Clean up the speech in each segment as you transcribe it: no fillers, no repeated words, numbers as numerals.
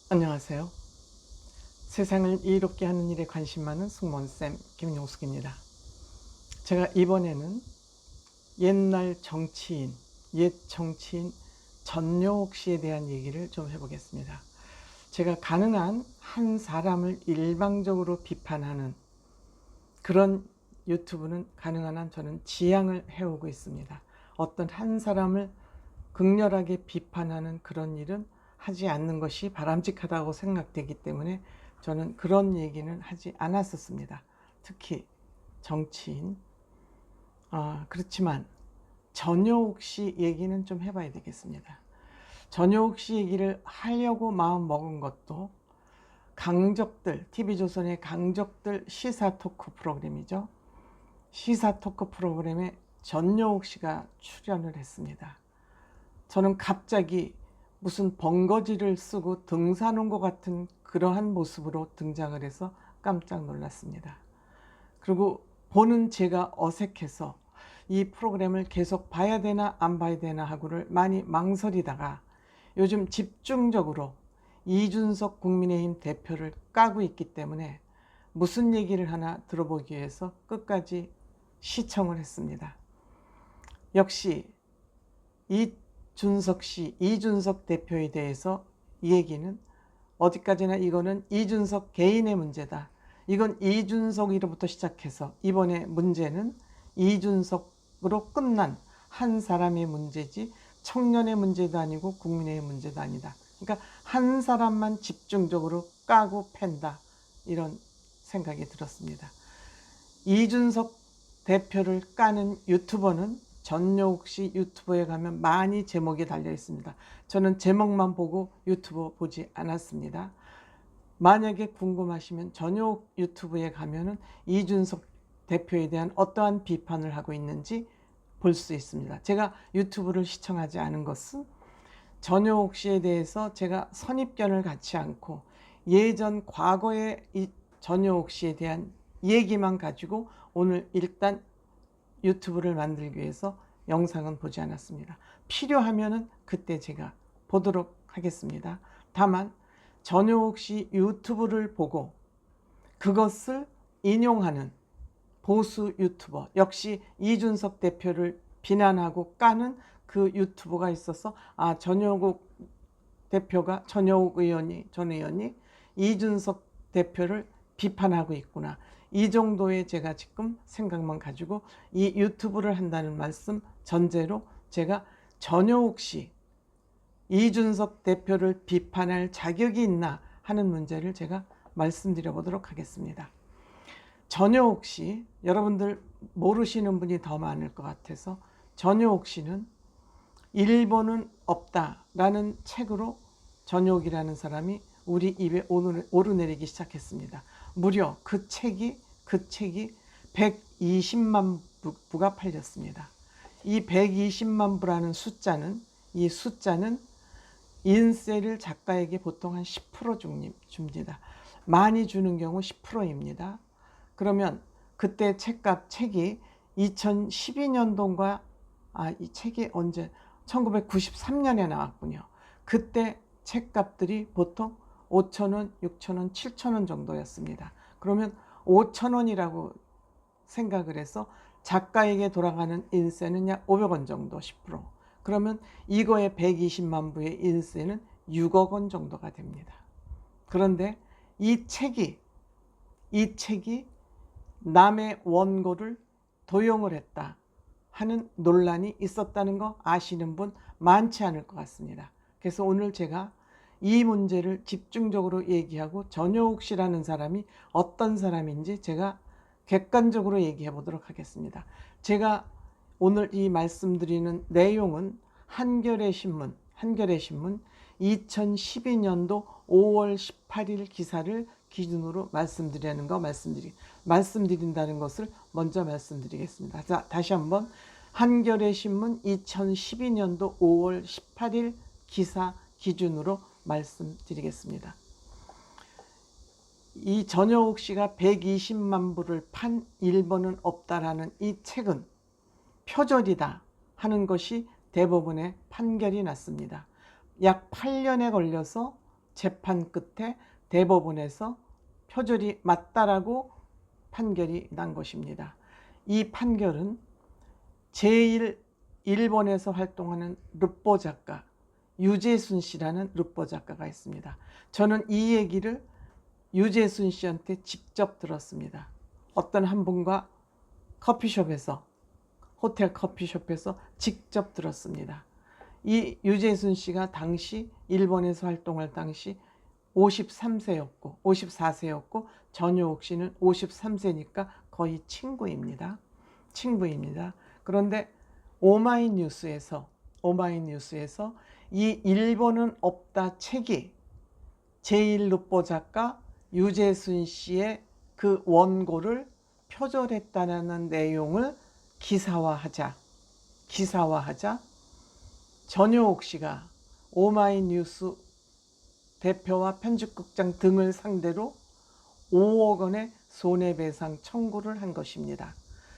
안녕하세요. 세상을 이롭게 하는 일에 관심 많은 승무원쌤 김용숙입니다. 제가 이번에는 옛날 정치인, 옛 정치인 전효옥 씨에 대한 얘기를 좀 해보겠습니다. 제가 가능한 한 사람을 일방적으로 비판하는 그런 유튜브는 가능한 한 저는 지양을 해오고 있습니다. 어떤 한 사람을 극렬하게 비판하는 그런 일은 하지 않는 것이 바람직하다고 생각되기 때문에 저는 그런 얘기는 하지 않았었습니다. 특히 정치인. 그렇지만 전효옥 씨 얘기는 좀 해봐야 되겠습니다. 전효옥 씨 얘기를 하려고 마음 먹은 것도 강적들, TV조선의 강적들 시사 토크 프로그램이죠. 시사 토크 프로그램에 전효옥 씨가 출연을 했습니다. 저는 갑자기 무슨 번거지를 쓰고 등산 온 것 같은 그러한 모습으로 등장을 해서 깜짝 놀랐습니다. 그리고 보는 제가 어색해서 이 프로그램을 계속 봐야 되나 안 봐야 되나 하고를 많이 망설이다가 요즘 집중적으로 이준석 국민의힘 대표를 까고 있기 때문에 무슨 얘기를 하나 들어보기 위해서 끝까지 시청을 했습니다. 역시 이준석 대표에 대해서 이 얘기는 어디까지나 이거는 이준석 개인의 문제다. 이건 이준석으로부터 시작해서 이번에 문제는 이준석으로 끝난 한 사람의 문제지 청년의 문제도 아니고 국민의 문제도 아니다. 그러니까 한 사람만 집중적으로 까고 팬다. 이런 생각이 들었습니다. 이준석 대표를 까는 유튜버는 전효옥 씨 유튜브에 가면 많이 제목이 달려 있습니다. 저는 제목만 보고 유튜브 보지 않았습니다. 만약에 궁금하시면 전효옥 유튜브에 가면은 이준석 대표에 대한 어떠한 비판을 하고 있는지 볼 수 있습니다. 제가 유튜브를 시청하지 않은 것은 전효옥 씨에 대해서 제가 선입견을 갖지 않고 예전 과거의 이 전효옥 씨에 대한 얘기만 가지고 오늘 일단 유튜브를 만들기 위해서 영상은 보지 않았습니다. 필요하면은 그때 제가 보도록 하겠습니다. 다만 전효옥 씨 유튜브를 보고 그것을 인용하는 보수 유튜버, 역시 이준석 대표를 비난하고 까는 그 유튜버가 있어서 전효옥 의원이, 전 의원이 이준석 대표를 비판하고 있구나. 이 정도의 제가 지금 생각만 가지고 이 유튜브를 한다는 말씀 전제로 제가 전효옥 씨, 이준석 대표를 비판할 자격이 있나 하는 문제를 제가 말씀드려 보도록 하겠습니다. 전효옥 씨, 여러분들 모르시는 분이 더 많을 것 같아서 전효옥 씨는 일본은 없다라는 책으로 전효옥이라는 사람이 우리 입에 오르내리기 시작했습니다. 무려 그 책이 120만 부가 팔렸습니다. 이 120만 부라는 숫자는 인세를 작가에게 보통 한 10% 줍니다. 많이 주는 경우 10%입니다. 그러면 그때 책이 2012년도인가 이 책이 언제 1993년에 나왔군요. 그때 책값들이 보통 5,000원, 6,000원, 7,000원 정도였습니다. 그러면 5,000원이라고 생각을 해서 작가에게 돌아가는 인세는 약 500원 정도, 10%. 그러면 이거의 120만 부의 인세는 6억 원 정도가 됩니다. 그런데 이 책이 남의 원고를 도용을 했다 하는 논란이 있었다는 거 아시는 분 많지 않을 것 같습니다. 그래서 오늘 제가 이 문제를 집중적으로 얘기하고 전효옥 씨라는 사람이 어떤 사람인지 제가 객관적으로 얘기해 보도록 하겠습니다. 제가 오늘 이 말씀드리는 내용은 한겨레 신문 2012년도 5월 18일 기사를 기준으로 말씀드린다는 것을 먼저 말씀드리겠습니다. 자, 다시 한번 한겨레 신문 2012년도 5월 18일 기사 기준으로 말씀드리겠습니다. 이 전효옥 씨가 120만 부를 판 일본은 없다라는 이 책은 표절이다 하는 것이 대법원의 판결이 났습니다. 약 8년에 걸려서 재판 끝에 대법원에서 표절이 맞다라고 판결이 난 것입니다. 이 판결은 일본에서 활동하는 르뽀 작가 유재순 씨라는 르뽀 작가가 있습니다. 저는 이 얘기를 유재순 씨한테 직접 들었습니다. 어떤 한 분과 커피숍에서, 호텔 커피숍에서 직접 들었습니다. 이 유재순 씨가 당시 일본에서 활동할 당시 54세였고 전효옥 씨는 53세니까 거의 친구입니다. 그런데 오마이뉴스에서 이 일본은 없다 책이 제1르뽀 작가 유재순 씨의 그 원고를 표절했다는 내용을 기사화하자 전효옥 씨가 오마이뉴스 대표와 편집국장 등을 상대로 5억 원의 손해배상 청구를 한 것입니다.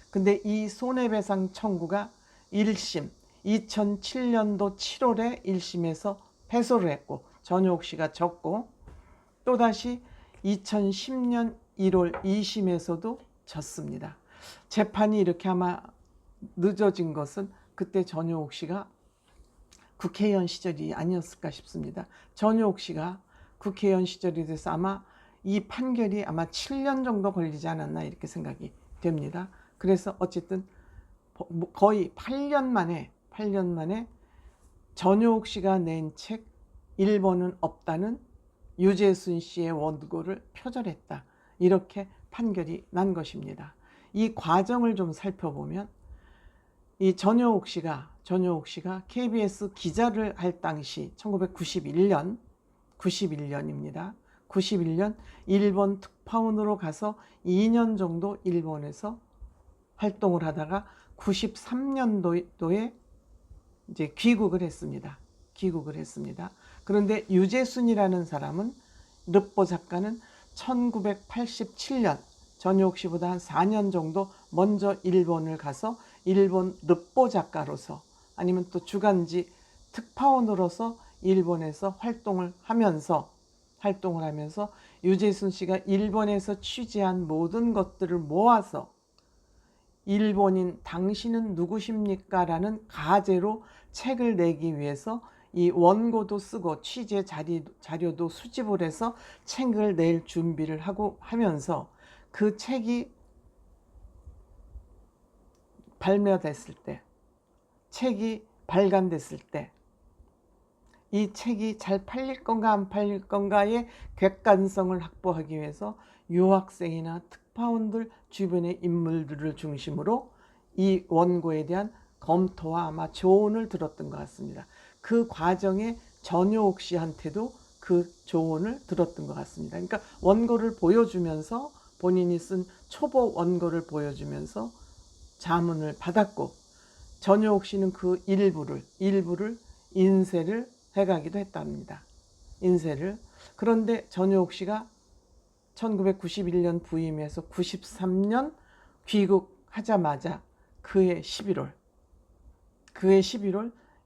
근데 이 손해배상 청구가 1심 2007년도 7월에 1심에서 패소를 했고 전효옥 씨가 졌고 또다시 2010년 1월 2심에서도 졌습니다. 재판이 이렇게 아마 늦어진 것은 그때 전효옥 씨가 국회의원 시절이 아니었을까 싶습니다. 전효옥 씨가 국회의원 시절이 돼서 아마 이 판결이 아마 7년 정도 걸리지 않았나 이렇게 생각이 됩니다. 그래서 어쨌든 거의 8년 만에 전효옥 씨가 낸 책 일본은 없다는 유재순 씨의 원고를 표절했다. 이렇게 판결이 난 것입니다. 이 과정을 좀 살펴보면 이 전효옥 씨가 KBS 기자를 할 당시 1991년입니다. 91년 일본 특파원으로 가서 2년 정도 일본에서 활동을 하다가 93년도에 이제 귀국을 했습니다. 그런데 유재순이라는 사람은 르뽀 작가는 1987년 전효옥 씨보다 한 4년 정도 먼저 일본을 가서 일본 르뽀 작가로서 아니면 또 주간지 특파원으로서 일본에서 활동을 하면서 유재순 씨가 일본에서 취재한 모든 것들을 모아서 일본인 당신은 누구십니까? 라는 가제로 책을 내기 위해서 이 원고도 쓰고 취재 자료도 수집을 해서 책을 낼 준비를 하면서 그 책이 발간됐을 때 이 책이 잘 팔릴 건가 안 팔릴 건가의 객관성을 확보하기 위해서 유학생이나 특파원들 주변의 인물들을 중심으로 이 원고에 대한 검토와 아마 조언을 들었던 것 같습니다. 그 과정에 전효옥 씨한테도 그 조언을 들었던 것 같습니다. 그러니까 원고를 보여주면서 본인이 쓴 초보 원고를 보여주면서 자문을 받았고 전효옥 씨는 그 일부를 인쇄를 해가기도 했답니다. 그런데 전효옥 씨가 1991년 부임해서 93년 귀국하자마자 그해 11월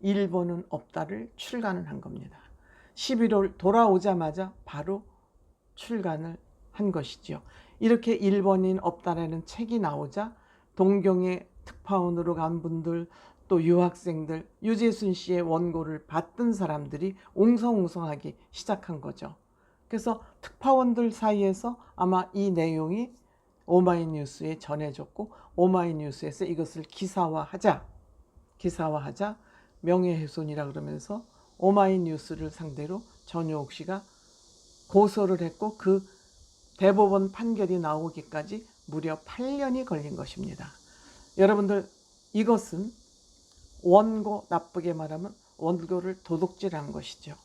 일본은 없다를 출간을 한 겁니다. 11월 돌아오자마자 바로 출간을 한 것이죠. 이렇게 일본인 없다라는 책이 나오자 동경에 특파원으로 간 분들 또 유학생들 유재순 씨의 원고를 받던 사람들이 옹성옹성하기 시작한 거죠. 그래서 특파원들 사이에서 아마 이 내용이 오마이뉴스에 전해졌고 오마이뉴스에서 이것을 기사화하자 명예훼손이라 그러면서 오마이뉴스를 상대로 전효옥 씨가 고소를 했고 그 대법원 판결이 나오기까지 무려 8년이 걸린 것입니다. 여러분들 이것은 원고, 나쁘게 말하면 원고를 도둑질한 것이죠.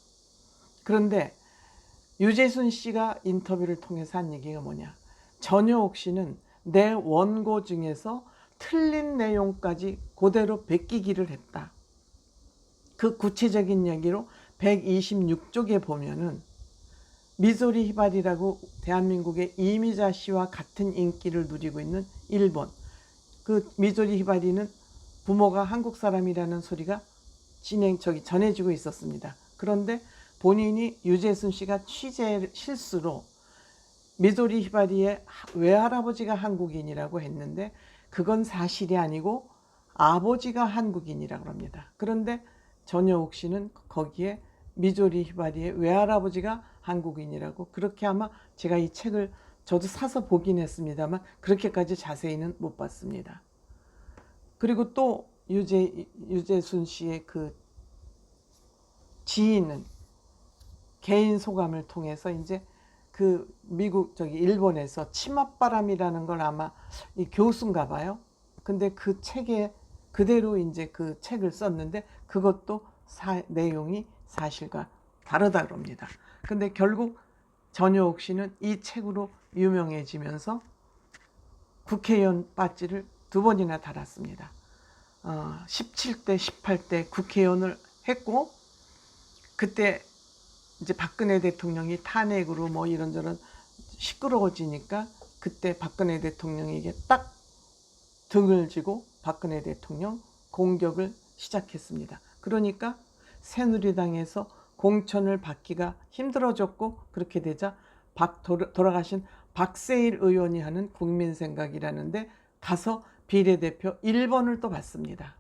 그런데 유재순 씨가 인터뷰를 통해서 한 얘기가 뭐냐, 전효옥 씨는 내 원고 중에서 틀린 내용까지 그대로 베끼기를 했다. 그 구체적인 얘기로 126쪽에 보면은 미조리 히바리라고 대한민국의 이미자 씨와 같은 인기를 누리고 있는 일본, 그 미조리 히바리는 부모가 한국 사람이라는 소리가 전해지고 있었습니다. 그런데 본인이 유재순 씨가 취재 실수로 미도리 히바리의 외할아버지가 한국인이라고 했는데 그건 사실이 아니고 아버지가 한국인이라고 합니다. 그런데 전효옥 씨는 거기에 미도리 히바리의 외할아버지가 한국인이라고, 그렇게 아마 제가 이 책을 저도 사서 보긴 했습니다만 그렇게까지 자세히는 못 봤습니다. 그리고 또 유재순 씨의 그 지인은 개인 소감을 통해서 이제 그 미국 일본에서 치맛바람이라는 걸 아마 이 교수인가 봐요. 근데 그 책에 그대로 이제 그 책을 썼는데 그것도 내용이 사실과 다르다 그럽니다. 근데 결국 전효옥 씨는 이 책으로 유명해지면서 국회의원 배지를 2번이나 달았습니다. 17대, 18대 국회의원을 했고, 그때 이제 박근혜 대통령이 탄핵으로 뭐 이런저런 시끄러워지니까 그때 박근혜 대통령에게 딱 등을 지고 박근혜 대통령 공격을 시작했습니다. 그러니까 새누리당에서 공천을 받기가 힘들어졌고, 그렇게 되자 돌아가신 박세일 의원이 하는 국민생각이라는데 가서 비례대표 1번을 또 받습니다.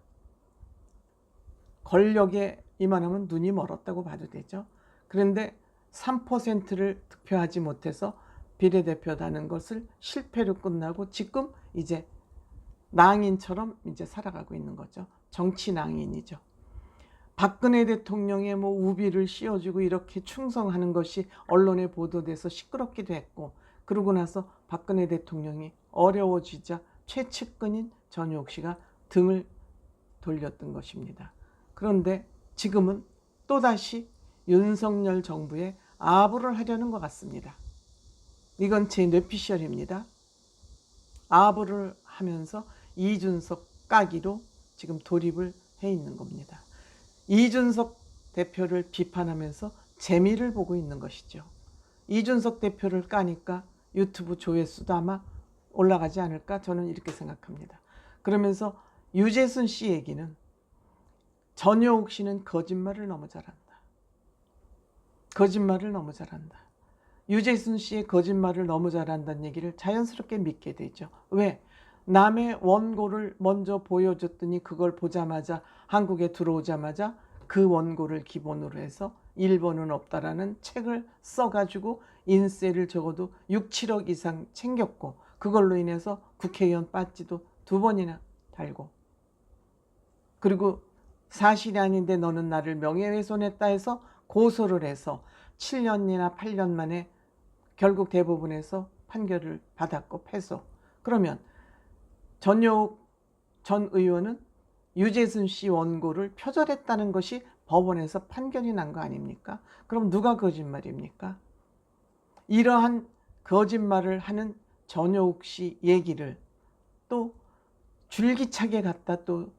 권력에 이만하면 눈이 멀었다고 봐도 되죠. 그런데 3%를 득표하지 못해서 비례대표라는 것을 실패로 끝나고 지금 이제 낭인처럼 이제 살아가고 있는 거죠. 정치 낭인이죠. 박근혜 대통령의 뭐 우비를 씌워주고 이렇게 충성하는 것이 언론에 보도돼서 시끄럽기도 했고, 그러고 나서 박근혜 대통령이 어려워지자 최측근인 전효옥 씨가 등을 돌렸던 것입니다. 그런데 지금은 또다시 윤석열 정부에 아부를 하려는 것 같습니다. 이건 제 뇌피셜입니다. 아부를 하면서 이준석 까기로 지금 돌입을 해 있는 겁니다. 이준석 대표를 비판하면서 재미를 보고 있는 것이죠. 이준석 대표를 까니까 유튜브 조회수도 아마 올라가지 않을까, 저는 이렇게 생각합니다. 그러면서 유재순 씨 얘기는 전효옥 씨는 거짓말을 너무 잘한다. 거짓말을 너무 잘한다. 유재순 씨의 거짓말을 너무 잘한다는 얘기를 자연스럽게 믿게 되죠. 왜? 남의 원고를 먼저 보여줬더니 그걸 보자마자 한국에 들어오자마자 그 원고를 기본으로 해서 일본은 없다라는 책을 써가지고 인세를 적어도 6, 7억 이상 챙겼고, 그걸로 인해서 국회의원 배지도 2번이나 달고, 그리고 사실이 아닌데 너는 나를 명예훼손했다 해서 고소를 해서 7년이나 8년 만에 결국 대법원에서 판결을 받았고 패소. 그러면 전효옥 전 의원은 유재순 씨 원고를 표절했다는 것이 법원에서 판결이 난 거 아닙니까? 그럼 누가 거짓말입니까? 이러한 거짓말을 하는 전효옥 씨 얘기를 또 줄기차게 갖다 또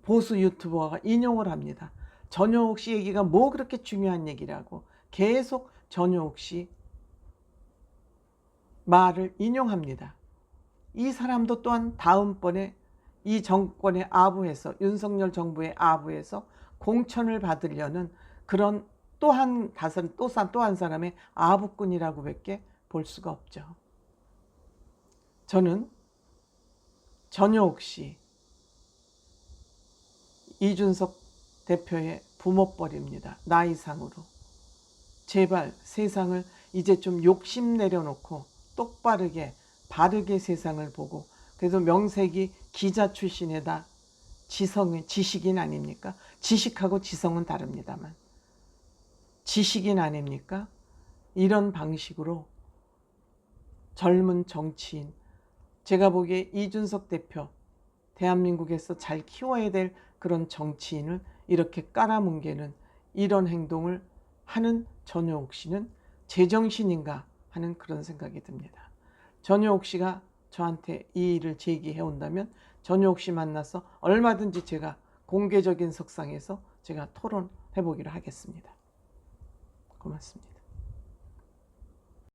보수 유튜버가 인용을 합니다. 전효옥 씨 얘기가 뭐 그렇게 중요한 얘기라고 계속 전효옥 씨 말을 인용합니다. 이 사람도 또한 다음번에 이 정권에 아부해서, 윤석열 정부에 아부해서 공천을 받으려는 그런 또 한 사람의 아부꾼이라고 밖에 볼 수가 없죠. 저는 전효옥 씨, 이준석 대표의 부모뻘입니다. 나이상으로. 제발 세상을 이제 좀 욕심 내려놓고 똑바르게 바르게 세상을 보고, 그래도 명색이 기자 출신에다 지식인 아닙니까? 지식하고 지성은 다릅니다만 지식인 아닙니까? 이런 방식으로 젊은 정치인, 제가 보기에 이준석 대표, 대한민국에서 잘 키워야 될 그런 정치인을 이렇게 깔아뭉개는 이런 행동을 하는 전효옥 씨는 제정신인가 하는 그런 생각이 듭니다. 전효옥 씨가 저한테 이 일을 제기해 온다면 전효옥 씨 만나서 얼마든지 제가 공개적인 석상에서 제가 토론해 보기로 하겠습니다. 고맙습니다.